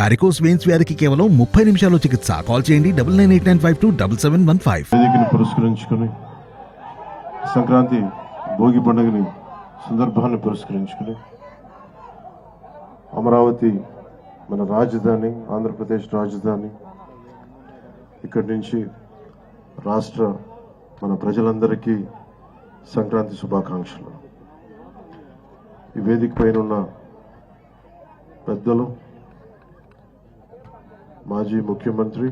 Varicose veins వ్యాధికి కేవలం 30 నిమిషాల్లో చికిత్స. కాల్ చేయండి 9989527715. వేదికను పురస్కరించుకుని సంక్రాంతి భోగి పండుగని సందర్భాన్ని పురస్కరించుకుని అమరావతి మన రాజధాని, ఆంధ్రప్రదేశ్ రాజధాని, ఇక్కడి నుంచి రాష్ట్ర మన ప్రజలందరికీ సంక్రాంతి శుభాకాంక్షలు. ఈ వేదిక పైన ఉన్న పెద్దలు, మాజీ ముఖ్యమంత్రి,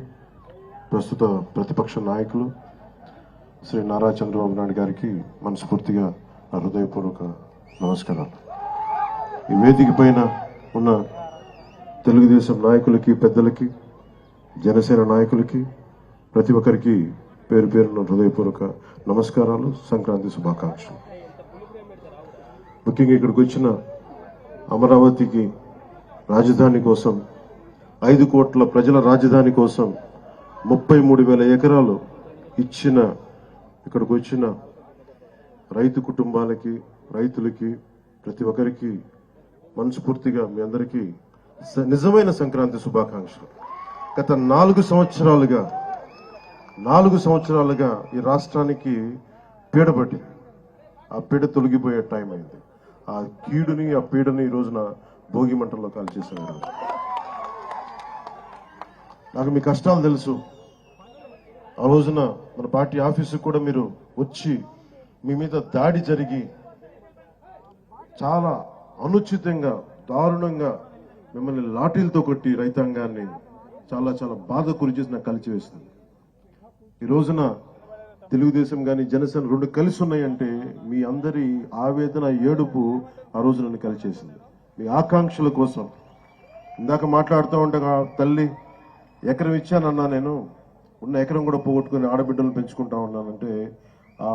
ప్రస్తుత ప్రతిపక్ష నాయకులు శ్రీ నారా చంద్రబాబు నాయుడు గారికి మనస్ఫూర్తిగా నా హృదయపూర్వక నమస్కారాలు. ఈ వేదిక పైన ఉన్న తెలుగుదేశం నాయకులకి, పెద్దలకి, జనసేన నాయకులకి, ప్రతి ఒక్కరికి పేరు పేరున హృదయపూర్వక నమస్కారాలు, సంక్రాంతి శుభాకాంక్షలు. ముఖ్యంగా ఇక్కడికి వచ్చిన అమరావతికి రాజధాని కోసం, 5 కోట్ల ప్రజల రాజధాని కోసం 33,000 ఎకరాలు ఇచ్చిన ఇక్కడికి వచ్చిన రైతు కుటుంబాలకి, రైతులకి, ప్రతి ఒక్కరికి మనస్ఫూర్తిగా మీ అందరికీ నిజమైన సంక్రాంతి శుభాకాంక్షలు. గత 4 సంవత్సరాలుగా ఈ రాష్ట్రానికి పీడబట్టింది. ఆ పీడ తొలగిపోయే టైం అయింది. ఆ కీడుని, ఆ పీడని ఈ రోజున భోగి మంటల్లో కాల్చేశారు. నాకు మీ కష్టాలు తెలుసు. ఆ రోజున మన పార్టీ ఆఫీసుకు కూడా మీరు వచ్చి మీ మీద దాడి జరిగి చాలా అనుచితంగా, దారుణంగా మిమ్మల్ని లాఠీలతో కొట్టి రైతాంగాన్ని చాలా చాలా బాధ గురి చేసి నాకు కలిసివేస్తుంది. ఈ రోజున తెలుగుదేశం కానీ జనసేన 2 కలిసి ఉన్నాయంటే మీ అందరి ఆవేదన, ఏడుపు ఆ రోజు నన్ను కలిసేసింది. మీ ఆకాంక్షల కోసం ఇందాక మాట్లాడుతూ ఉండగా తల్లి ఎకరం ఇచ్చానన్నా, నేను ఉన్న ఎకరం కూడా పోగొట్టుకుని ఆడబిడ్డలు పెంచుకుంటా ఉన్నానంటే ఆ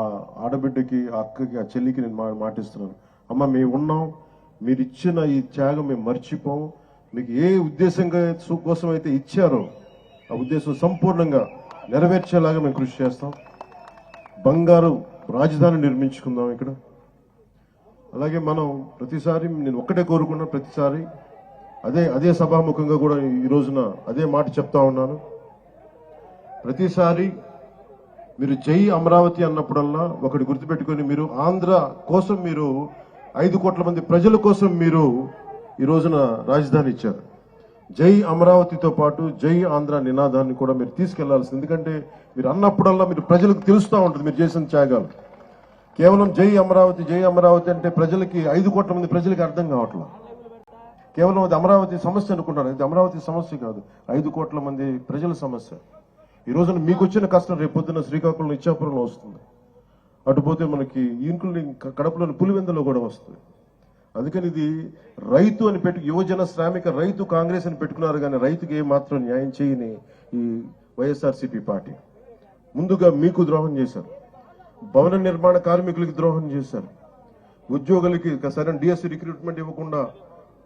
ఆడబిడ్డకి, ఆ అక్కకి, ఆ చెల్లికి నేను మాటిస్తున్నాను, అమ్మ మేము ఉన్నాం, మీరు ఇచ్చిన ఈ త్యాగం మేము మర్చిపోం. మీకు ఏ ఉద్దేశంగా కోసం అయితే ఇచ్చారో ఆ ఉద్దేశం సంపూర్ణంగా నెరవేర్చేలాగా మేము కృషి చేస్తాం. బంగారు రాజధాని నిర్మించుకుందాం ఇక్కడ. అలాగే మనం ప్రతిసారి నేను ఒక్కటే కోరుకున్నా, ప్రతిసారి అదే సభాముఖంగా కూడా ఈ రోజున అదే మాట చెప్తా ఉన్నాను. ప్రతిసారి మీరు జై అమరావతి అన్నప్పుడల్లా ఒకటి గుర్తుపెట్టుకొని, మీరు ఆంధ్ర కోసం, మీరు 5 కోట్ల మంది ప్రజల కోసం మీరు ఈ రోజున రాజధాని ఇచ్చారు. జై అమరావతితో పాటు జై ఆంధ్ర నినాదాన్ని కూడా మీరు తీసుకెళ్లాల్సింది. ఎందుకంటే మీరు అన్నప్పుడల్లా మీరు ప్రజలకు తెలుస్తూ ఉంటుంది మీరు చేసిన త్యాగాలు. కేవలం జై అమరావతి అంటే ప్రజలకి, 5 కోట్ల మంది ప్రజలకి అర్థం కావట్లేదు. కేవలం అది అమరావతి సమస్య అనుకుంటారు. ఇది అమరావతి సమస్య కాదు, 5 కోట్ల మంది ప్రజల సమస్య. ఈ రోజున మీకు వచ్చిన కష్టం రేపు పొద్దున్న శ్రీకాకుళం, ఇచ్చాపురంలో వస్తుంది. అటుపోతే మనకి ఇంకుల్ని కడపలోని పులివెందులో కూడా వస్తుంది. అందుకని ఇది రైతు అని యువజన శ్రామిక రైతు కాంగ్రెస్ అని పెట్టుకున్నారు, కానీ రైతుకి ఏమాత్రం న్యాయం చేయని ఈ వైఎస్ఆర్సీపీ పార్టీ ముందుగా మీకు ద్రోహం చేశారు. భవన నిర్మాణ కార్మికులకి ద్రోహం చేశారు. ఉద్యోగులకి సరైన డిఎస్సీ రిక్రూట్మెంట్ ఇవ్వకుండా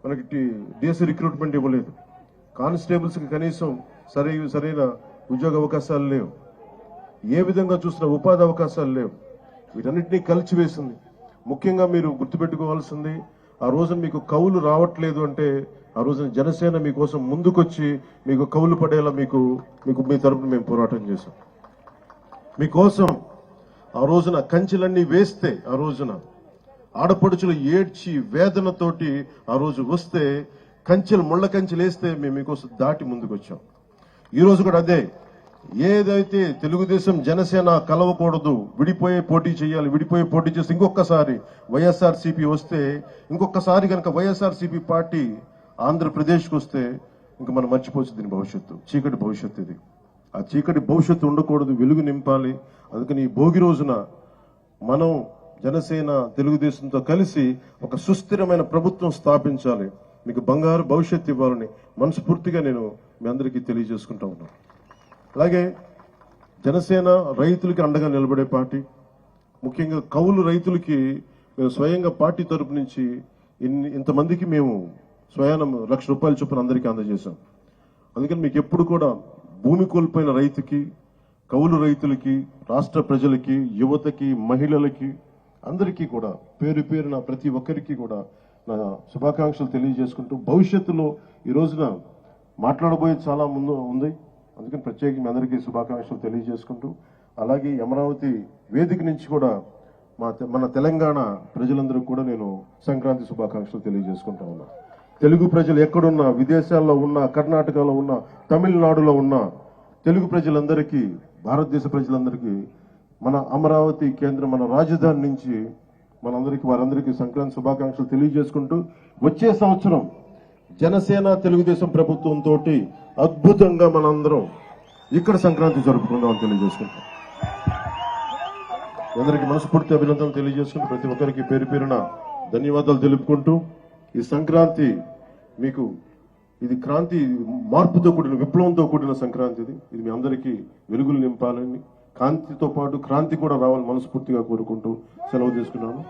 మనకి డిఎస్సీ రిక్రూట్మెంట్ ఇవ్వలేదు. కానిస్టేబుల్స్ కి కనీసం సరైన ఉద్యోగ అవకాశాలు లేవు. ఏ విధంగా చూసినా ఉపాధి అవకాశాలు లేవు. వీటన్నిటినీ కలిసివేసింది. ముఖ్యంగా మీరు గుర్తుపెట్టుకోవాల్సింది, ఆ రోజున మీకు కౌలు రావట్లేదు అంటే ఆ రోజున జనసేన మీకోసం ముందుకొచ్చి మీకు కౌలు పడేలా మీకు మీ తరపున మేము పోరాటం చేశాం. మీకోసం ఆ రోజున కంచెలన్నీ వేస్తే, ఆ రోజున ఆడపడుచులు ఏడ్చి వేదనతోటి ఆ రోజు వస్తే, ముళ్ళ కంచెలు వేస్తే మేము మీకోసం దాటి ముందుకొచ్చాం. ఈ రోజు కూడా అదే. ఏదైతే తెలుగుదేశం జనసేన కలవకూడదు, విడిపోయే పోటీ చేయాలి, విడిపోయే పోటీ చేస్తే ఇంకొకసారి వైఎస్ఆర్సీపీ వస్తే, ఇంకొకసారి కనుక వైఎస్ఆర్సీపీ పార్టీ ఆంధ్రప్రదేశ్కి వస్తే ఇంకా మనం మర్చిపోవచ్చు దీని భవిష్యత్తు. చీకటి భవిష్యత్తు ఇది. ఆ చీకటి భవిష్యత్తు ఉండకూడదు, వెలుగు నింపాలి. అందుకని ఈ భోగి రోజున మనం జనసేన, తెలుగుదేశంతో కలిసి ఒక సుస్థిరమైన ప్రభుత్వం స్థాపించాలి, మీకు బంగారు భవిష్యత్తు ఇవ్వాలని మనస్ఫూర్తిగా నేను మీ అందరికీ తెలియజేసుకుంటా ఉన్నాను. అలాగే జనసేన రైతులకి అండగా నిలబడే పార్టీ. ముఖ్యంగా కౌలు రైతులకి మేము స్వయంగా పార్టీ తరపు నుంచి ఇంతమందికి మేము స్వయాన ₹1,00,000 చొప్పున అందరికీ అందజేశాం. అందుకని మీకు ఎప్పుడు కూడా భూమి కోల్పోయిన రైతుకి, కౌలు రైతులకి, రాష్ట్ర ప్రజలకి, యువతకి, మహిళలకి అందరికీ కూడా పేరు పేరున ప్రతి ఒక్కరికి కూడా నా శుభాకాంక్షలు తెలియజేసుకుంటూ, భవిష్యత్తులో ఈ రోజున మాట్లాడబోయేది చాలా ముందు ఉంది. అందుకని ప్రత్యేకంగా మీ అందరికీ శుభాకాంక్షలు తెలియజేసుకుంటూ, అలాగే అమరావతి వేదిక నుంచి కూడా మన తెలంగాణ ప్రజలందరూ కూడా నేను సంక్రాంతి శుభాకాంక్షలు తెలియజేసుకుంటా ఉన్నా. తెలుగు ప్రజలు ఎక్కడున్నా, విదేశాల్లో ఉన్నా, కర్ణాటకలో ఉన్నా, తమిళనాడులో ఉన్నా, తెలుగు ప్రజలందరికీ, భారతదేశ ప్రజలందరికీ మన అమరావతి కేంద్రం, మన రాజధాని నుంచి వారందరికీ సంక్రాంతి శుభాకాంక్షలు తెలియజేసుకుంటూ, వచ్చే సంవత్సరం జనసేన తెలుగుదేశం ప్రభుత్వంతో అద్భుతంగా మనందరం ఇక్కడ సంక్రాంతి జరుపుకుందామని తెలియజేసుకుంటాం. అందరికీ మనస్ఫూర్తి అభినందనలు తెలియజేసుకుంటూ, ప్రతి ఒక్కరికి పేరు పేరున ధన్యవాదాలు తెలుపుకుంటూ, ఈ సంక్రాంతి మీకు ఇది క్రాంతి, మార్పుతో కూడిన, విప్లవంతో కూడిన సంక్రాంతి. ఇది మీ అందరికీ వెలుగులు నింపాలని, కాంతితో పాటు క్రాంతి కూడా రావాలని మనస్ఫూర్తిగా కోరుకుంటూ సెలవు తీసుకున్నాను.